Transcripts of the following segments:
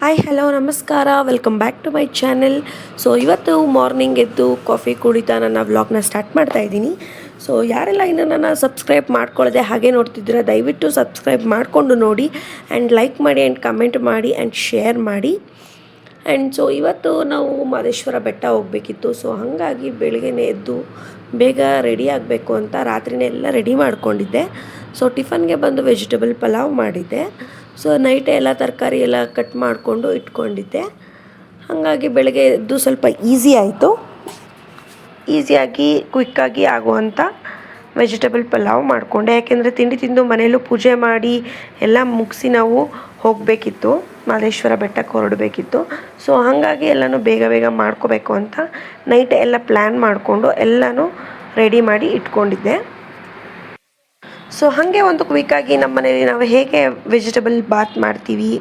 Hi hello ನಮಸ್ಕಾರ, welcome back to my channel. So ಇವತ್ತು morning ಎದ್ದು ಕಾಫಿ ಕುಡಿತಾ ನನ್ನ ವ್ಲಾಗ್ನ ಸ್ಟಾರ್ಟ್ ಮಾಡ್ತಾ ಇದ್ದೀನಿ. ಸೊ ಯಾರೆಲ್ಲ ಇನ್ನು ನನ್ನ ಸಬ್ಸ್ಕ್ರೈಬ್ ಮಾಡ್ಕೊಳ್ಳದೆ ಹಾಗೆ ನೋಡ್ತಿದ್ದೀರಾ, ದಯವಿಟ್ಟು ಸಬ್ಸ್ಕ್ರೈಬ್ ಮಾಡಿಕೊಂಡು ನೋಡಿ ಆ್ಯಂಡ್ ಲೈಕ್ ಮಾಡಿ ಆ್ಯಂಡ್ ಕಮೆಂಟ್ ಮಾಡಿ ಆ್ಯಂಡ್ ಶೇರ್ ಮಾಡಿ. ಆ್ಯಂಡ್ ಸೊ ಇವತ್ತು ನಾವು ಮಹದೇಶ್ವರ ಬೆಟ್ಟ ಹೋಗಬೇಕಿತ್ತು. ಸೊ ಹಾಗಾಗಿ ಬೆಳಗ್ಗೆನೇ ಎದ್ದು ಬೇಗ ರೆಡಿ ಆಗಬೇಕು ಅಂತ ರಾತ್ರಿನೇ ಎಲ್ಲ ರೆಡಿ ಮಾಡ್ಕೊಂಡಿದ್ದೆ. ಸೊ ಟಿಫನ್ಗೆ ಬಂದು ವೆಜಿಟೇಬಲ್ ಪಲಾವ್ ಮಾಡಿದ್ದೆ. ಸೊ ನೈಟೇ ಎಲ್ಲ ತರಕಾರಿ ಎಲ್ಲ ಕಟ್ ಮಾಡಿಕೊಂಡು ಇಟ್ಕೊಂಡಿದ್ದೆ. ಹಾಗಾಗಿ ಬೆಳಗ್ಗೆ ಎದ್ದು ಸ್ವಲ್ಪ ಈಸಿಯಾಗಿ ಕ್ವಿಕ್ಕಾಗಿ ಆಗುವಂಥ ವೆಜಿಟೇಬಲ್ ಪಲಾವ್ ಮಾಡಿಕೊಂಡೆ. ಯಾಕೆಂದರೆ ತಿಂಡಿ ತಿಂದು ಮನೆಯಲ್ಲೂ ಪೂಜೆ ಮಾಡಿ ಎಲ್ಲ ಮುಗಿಸಿ ನಾವು ಹೋಗಬೇಕಿತ್ತು, ಮಹದೇಶ್ವರ ಬೆಟ್ಟಕ್ಕೆ ಹೊರಡಬೇಕಿತ್ತು. ಸೊ ಹಾಗಾಗಿ ಎಲ್ಲನೂ ಬೇಗ ಬೇಗ ಮಾಡ್ಕೋಬೇಕು ಅಂತ ನೈಟ್ ಎಲ್ಲ ಪ್ಲ್ಯಾನ್ ಮಾಡಿಕೊಂಡು ಎಲ್ಲನೂ ರೆಡಿ ಮಾಡಿ ಇಟ್ಕೊಂಡಿದ್ದೆ. ಸೊ ಹಾಗೆ ಒಂದು ಕ್ವಿಕ್ಕಾಗಿ ನಮ್ಮ ಮನೇಲಿ ನಾವು ಹೇಗೆ ವೆಜಿಟೇಬಲ್ ಬಾತ್ ಮಾಡ್ತೀವಿ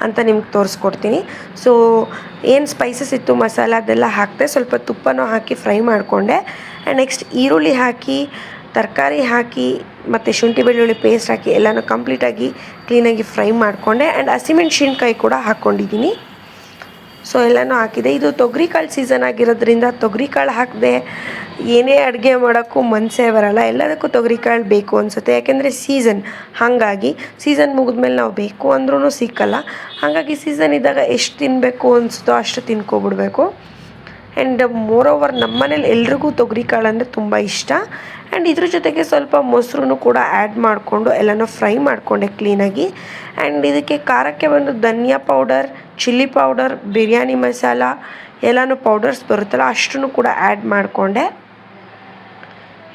ಅಂತ ನಿಮ್ಗೆ ತೋರಿಸ್ಕೊಡ್ತೀನಿ. ಸೊ ಏನು ಸ್ಪೈಸಸ್ ಇತ್ತು ಮಸಾಲ ಅದೆಲ್ಲ ಹಾಕಿದೆ, ಸ್ವಲ್ಪ ತುಪ್ಪನೂ ಹಾಕಿ ಫ್ರೈ ಮಾಡಿಕೊಂಡೆ. ಆ್ಯಂಡ್ ನೆಕ್ಸ್ಟ್ ಈರುಳ್ಳಿ ಹಾಕಿ, ತರಕಾರಿ ಹಾಕಿ ಮತ್ತು ಶುಂಠಿ ಬೆಳ್ಳುಳ್ಳಿ ಪೇಸ್ಟ್ ಹಾಕಿ ಎಲ್ಲನೂ ಕಂಪ್ಲೀಟಾಗಿ ಕ್ಲೀನಾಗಿ ಫ್ರೈ ಮಾಡಿಕೊಂಡೆ. ಆ್ಯಂಡ್ ಹಸಿಮೆಣ್ಸಿನ್ಕಾಯಿ ಕೂಡ ಹಾಕ್ಕೊಂಡಿದ್ದೀನಿ. ಸೊ ಎಲ್ಲನೂ ಹಾಕಿದೆ. ಇದು ತೊಗರಿಕಾಳು ಸೀಸನ್ ಆಗಿರೋದ್ರಿಂದ ತೊಗರಿಕಾಳು ಹಾಕಿದೆ ಏನೇ ಅಡುಗೆ ಮಾಡೋಕ್ಕೂ ಮನಸ್ಸೇ ಬರೋಲ್ಲ. ಎಲ್ಲದಕ್ಕೂ ತೊಗರಿಕಾಳು ಬೇಕು ಅನಿಸುತ್ತೆ, ಯಾಕೆಂದರೆ ಸೀಸನ್. ಹಾಗಾಗಿ ಸೀಸನ್ ಮುಗಿದ್ಮೇಲೆ ನಾವು ಬೇಕು ಅಂದ್ರೂ ಸಿಕ್ಕಲ್ಲ. ಹಾಗಾಗಿ ಸೀಸನ್ ಇದ್ದಾಗ ಎಷ್ಟು ತಿನ್ನಬೇಕು ಅನಿಸುತ್ತೋ ಅಷ್ಟು ತಿನ್ಕೊಬಿಡ್ಬೇಕು. ಆ್ಯಂಡ್ ಮೋರ್ ಓವರ್ ನಮ್ಮ ಮನೇಲಿ ಎಲ್ರಿಗೂ ತೊಗರಿಕಾಳು ಅಂದರೆ ತುಂಬ ಇಷ್ಟ. ಆ್ಯಂಡ್ ಇದ್ರ ಜೊತೆಗೆ ಸ್ವಲ್ಪ ಮೊಸರು ಕೂಡ ಆ್ಯಡ್ ಮಾಡಿಕೊಂಡು ಎಲ್ಲನೂ ಫ್ರೈ ಮಾಡಿಕೊಂಡೆ ಕ್ಲೀನಾಗಿ. ಆ್ಯಂಡ್ ಇದಕ್ಕೆ ಖಾರಕ್ಕೆ ಬಂದು ಧನಿಯಾ powder, chilli powder, biryani masala ಎಲ್ಲನೂ ಪೌಡರ್ಸ್ ಬರುತ್ತಲ್ಲ ಅಷ್ಟನ್ನು ಕೂಡ ಆ್ಯಡ್ ಮಾಡಿಕೊಂಡೆ.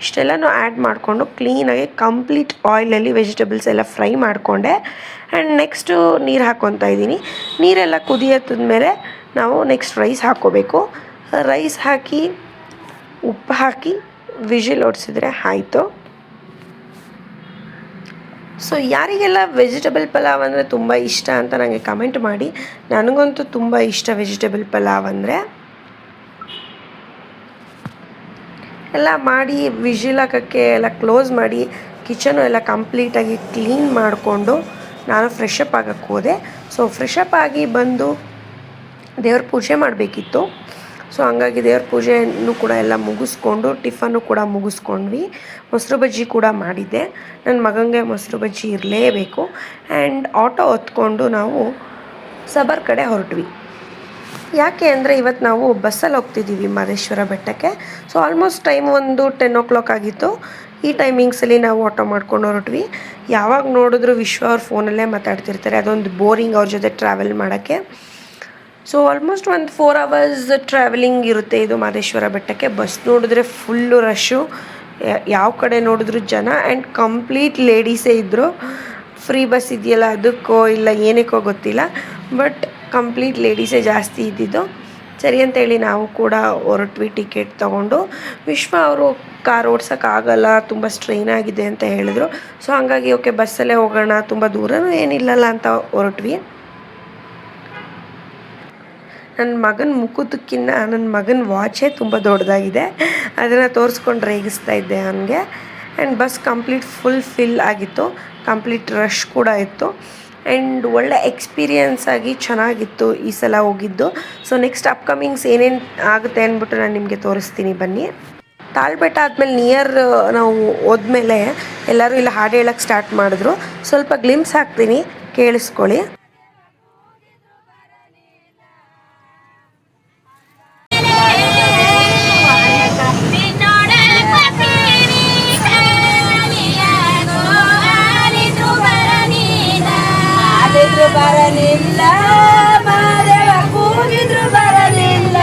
ಇಷ್ಟೆಲ್ಲನೂ ಆ್ಯಡ್ ಮಾಡಿಕೊಂಡು ಕ್ಲೀನಾಗಿ ಕಂಪ್ಲೀಟ್ ಆಯಿಲಲ್ಲಿ ವೆಜಿಟೇಬಲ್ಸ್ ಎಲ್ಲ ಫ್ರೈ ಮಾಡಿಕೊಂಡೆ. ಆ್ಯಂಡ್ ನೆಕ್ಸ್ಟು ನೀರು ಹಾಕ್ಕೊತಾ ಇದ್ದೀನಿ. ನೀರೆಲ್ಲ ಕುದಿಯತ್ತದ್ಮೇಲೆ ನಾವು ನೆಕ್ಸ್ಟ್ ರೈಸ್ ಹಾಕ್ಕೋಬೇಕು. ರೈಸ್ ಹಾಕಿ ಉಪ್ಪು ಹಾಕಿ ವಿಜಿಲ್ ಹೊಡ್ಸಿದ್ರೆ ಆಯಿತು. ಸೊ ಯಾರಿಗೆಲ್ಲ ವೆಜಿಟೇಬಲ್ ಪಲಾವ್ ಅಂದರೆ ತುಂಬ ಇಷ್ಟ ಅಂತ ನನಗೆ ಕಮೆಂಟ್ ಮಾಡಿ. ನನಗಂತೂ ತುಂಬ ಇಷ್ಟ ವೆಜಿಟೇಬಲ್ ಪಲಾವ್ ಅಂದರೆ. ಎಲ್ಲ ಮಾಡಿ ವಿಜಿಲ್ ಹಾಕೋಕ್ಕೆ ಎಲ್ಲ ಕ್ಲೋಸ್ ಮಾಡಿ ಕಿಚನು ಎಲ್ಲ ಕಂಪ್ಲೀಟಾಗಿ ಕ್ಲೀನ್ ಮಾಡಿಕೊಂಡು ನಾನು ಫ್ರೆಶ್ ಅಪ್ ಆಗೋಕ್ಕೆ ಹೋದೆ. ಸೊ ಫ್ರೆಶ್ ಅಪ್ ಆಗಿ ಬಂದು ದೇವ್ರ ಪೂಜೆ ಮಾಡಬೇಕಿತ್ತು. ಸೊ ಹಂಗಾಗಿ ದೇವ್ರ ಪೂಜೆನೂ ಕೂಡ ಎಲ್ಲ ಮುಗಿಸ್ಕೊಂಡು ಟಿಫನ್ನು ಕೂಡ ಮುಗಿಸ್ಕೊಂಡ್ವಿ. ಮೊಸರು ಬಜ್ಜಿ ಕೂಡ ಮಾಡಿದ್ದೆ. ನನ್ನ ಮಗನಿಗೆ ಮೊಸರು ಬಜ್ಜಿ ಇರಲೇಬೇಕು. ಆ್ಯಂಡ್ ಆಟೋ ಹೊತ್ಕೊಂಡು ನಾವು ಸಬರ್ ಕಡೆ ಹೊರಟ್ವಿ. ಯಾಕೆ ಅಂದರೆ ಇವತ್ತು ನಾವು ಬಸ್ಸಲ್ಲಿ ಹೋಗ್ತಿದ್ದೀವಿ ಮಹದೇಶ್ವರ ಬೆಟ್ಟಕ್ಕೆ. ಸೊ ಆಲ್ಮೋಸ್ಟ್ ಟೈಮ್ ಒಂದು 10 o'clock ಆಗಿತ್ತು. ಈ ಟೈಮಿಂಗ್ಸಲ್ಲಿ ನಾವು ಆಟೋ ಮಾಡ್ಕೊಂಡು ಹೊರಟ್ವಿ. ಯಾವಾಗ ನೋಡಿದ್ರು ವಿಶ್ವ ಅವ್ರ ಫೋನಲ್ಲೇ ಮಾತಾಡ್ತಿರ್ತಾರೆ, ಅದೊಂದು ಬೋರಿಂಗ್ ಅವ್ರ ಜೊತೆ ಟ್ರಾವೆಲ್ ಮಾಡೋಕ್ಕೆ. ಸೊ ಆಲ್ಮೋಸ್ಟ್ ಒಂದು 4 hours ಟ್ರಾವೆಲಿಂಗ್ ಇರುತ್ತೆ ಇದು ಮಹದೇಶ್ವರ ಬೆಟ್ಟಕ್ಕೆ. ಬಸ್ ನೋಡಿದ್ರೆ ಫುಲ್ಲು ರಶ್ಶು, ಯಾವ ಕಡೆ ನೋಡಿದ್ರು ಜನ. ಆ್ಯಂಡ್ ಕಂಪ್ಲೀಟ್ ಲೇಡೀಸೇ ಇದ್ದರು. ಫ್ರೀ ಬಸ್ ಇದೆಯಲ್ಲ ಅದಕ್ಕೋ ಇಲ್ಲ ಏನಕ್ಕೋ ಗೊತ್ತಿಲ್ಲ, ಬಟ್ ಕಂಪ್ಲೀಟ್ ಲೇಡೀಸೇ ಜಾಸ್ತಿ ಇದ್ದಿದ್ದು. ಸರಿ ಅಂತೇಳಿ ನಾವು ಕೂಡ ಹೊರಟ್ವಿ ಟಿಕೆಟ್ ತೊಗೊಂಡು. ವಿಶ್ವ ಅವರು ಕಾರ್ ಓಡ್ಸೋಕ್ಕಾಗಲ್ಲ, ತುಂಬ ಸ್ಟ್ರೈನ್ ಆಗಿದೆ ಅಂತ ಹೇಳಿದ್ರು. ಸೊ ಹಾಗಾಗಿ ಓಕೆ ಬಸ್ಸಲ್ಲೇ ಹೋಗೋಣ, ತುಂಬ ದೂರನೂ ಏನಿಲ್ಲಲ್ಲ ಅಂತ ಹೊರಟ್ವಿ. ನನ್ನ ಮಗನ ಮುಖದಕ್ಕಿಂತ ನನ್ನ ಮಗನ ವಾಚೇ ತುಂಬ ದೊಡ್ಡದಾಗಿದೆ, ಅದನ್ನು ತೋರಿಸ್ಕೊಂಡು ರೇಗಿಸ್ತಾ ಇದ್ದೆ ಅವನಿಗೆ. And bus complete full fill ಆಗಿತ್ತು, ಕಂಪ್ಲೀಟ್ ರಶ್ ಕೂಡ ಇತ್ತು. ಆ್ಯಂಡ್ ಒಳ್ಳೆ ಎಕ್ಸ್ಪೀರಿಯನ್ಸ್ ಆಗಿ ಚೆನ್ನಾಗಿತ್ತು ಈ ಸಲ ಹೋಗಿದ್ದು. ಸೊ ನೆಕ್ಸ್ಟ್ ಅಪ್ಕಮಿಂಗ್ಸ್ ಏನೇನು ಆಗುತ್ತೆ ಅಂದ್ಬಿಟ್ಟು ನಾನು ನಿಮಗೆ ತೋರಿಸ್ತೀನಿ ಬನ್ನಿ. ತಾಳ್ಬೆಟ್ಟ ಆದಮೇಲೆ ನಿಯರ್ ನಾವು ಹೋದ್ಮೇಲೆ ಎಲ್ಲರೂ ಇಲ್ಲಿ ಹಾಡು ಹೇಳೋಕ್ಕೆ ಸ್ಟಾರ್ಟ್ ಮಾಡಿದ್ರು. ಸ್ವಲ್ಪ ಗ್ಲಿಮ್ಸ್ ಹಾಕ್ತೀನಿ, ಕೇಳಿಸ್ಕೊಳ್ಳಿ. ಬರಲಿಲ್ಲ ಮಾದೇವ ಕೂಗಿದ್ರು ಬರಲಿಲ್ಲ,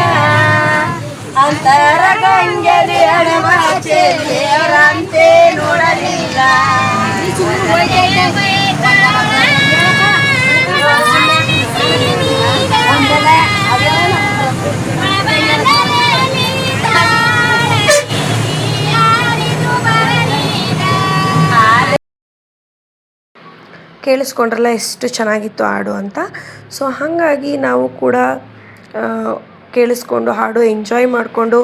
ಅಂತರ ಗಂಗೆಲಿ ಹಣವಾಚೆ ದೇವರಂತೆ ನೋಡಲಿಲ್ಲ. ಕೇಳಿಸ್ಕೊಂಡ್ರಲ್ಲ ಎಷ್ಟು ಚೆನ್ನಾಗಿತ್ತು ಹಾಡು ಅಂತ. ಸೊ ಹಾಗಾಗಿ ನಾವು ಕೂಡ ಕೇಳಿಸ್ಕೊಂಡು ಹಾಡು ಎಂಜಾಯ್ ಮಾಡಿಕೊಂಡು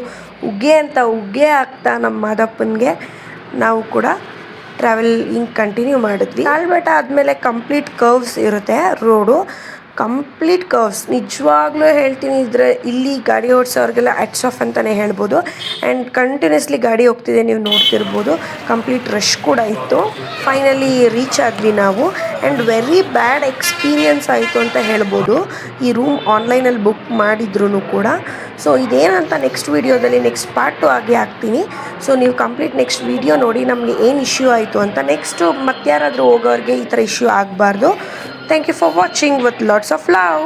ಉಗ್ಗೆ ಆಗ್ತಾ ನಮ್ಮ ಮಾದಪ್ಪನಿಗೆ ನಾವು ಕೂಡ ಟ್ರಾವೆಲಿಂಗ್ ಕಂಟಿನ್ಯೂ ಮಾಡಿದ್ವಿ. ತಾಳ್ಬೆಟ್ಟ ಆದಮೇಲೆ ಕಂಪ್ಲೀಟ್ ಕರ್ವ್ಸ್ ಇರುತ್ತೆ ರೋಡು. Complete curves. ನಿಜವಾಗ್ಲೂ ಹೇಳ್ತೀನಿ, ಇಲ್ಲಿ ಗಾಡಿ ಓಡಿಸೋರಿಗೆಲ್ಲ ಹ್ಯಾಟ್ಸ್ ಆಫ್ ಅಂತಲೇ ಹೇಳ್ಬೋದು. ಆ್ಯಂಡ್ ಕಂಟಿನ್ಯೂಸ್ಲಿ ಗಾಡಿ ಹೋಗ್ತಿದೆ, ನೀವು ನೋಡ್ತಿರ್ಬೋದು. ಕಂಪ್ಲೀಟ್ ರಶ್ ಕೂಡ ಇತ್ತು. ಫೈನಲಿ ರೀಚ್ ಆದ್ವಿ ನಾವು. ಆ್ಯಂಡ್ ವೆರಿ ಬ್ಯಾಡ್ ಎಕ್ಸ್ಪೀರಿಯನ್ಸ್ ಆಯಿತು ಅಂತ ಹೇಳ್ಬೋದು, ಈ ರೂಮ್ ಆನ್ಲೈನಲ್ಲಿ ಬುಕ್ ಮಾಡಿದ್ರು ಕೂಡ. ಸೊ ಇದೇನಂತ ನೆಕ್ಸ್ಟ್ ವೀಡಿಯೋದಲ್ಲಿ ನೆಕ್ಸ್ಟ್ ಪಾರ್ಟ್ 2 ಆಗಿ ಹಾಕ್ತೀನಿ. ಸೊ ನೀವು ಕಂಪ್ಲೀಟ್ ನೆಕ್ಸ್ಟ್ ವೀಡಿಯೋ ನೋಡಿ ನಮಗೆ ಏನು ಇಶ್ಯೂ ಆಯಿತು ಅಂತ. ನೆಕ್ಸ್ಟು ಮತ್ತಾರಾದರೂ ಹೋಗೋರಿಗೆ ಈ ಥರ ಇಶ್ಯೂ ಆಗಬಾರ್ದು. Thank you for watching with lots of love.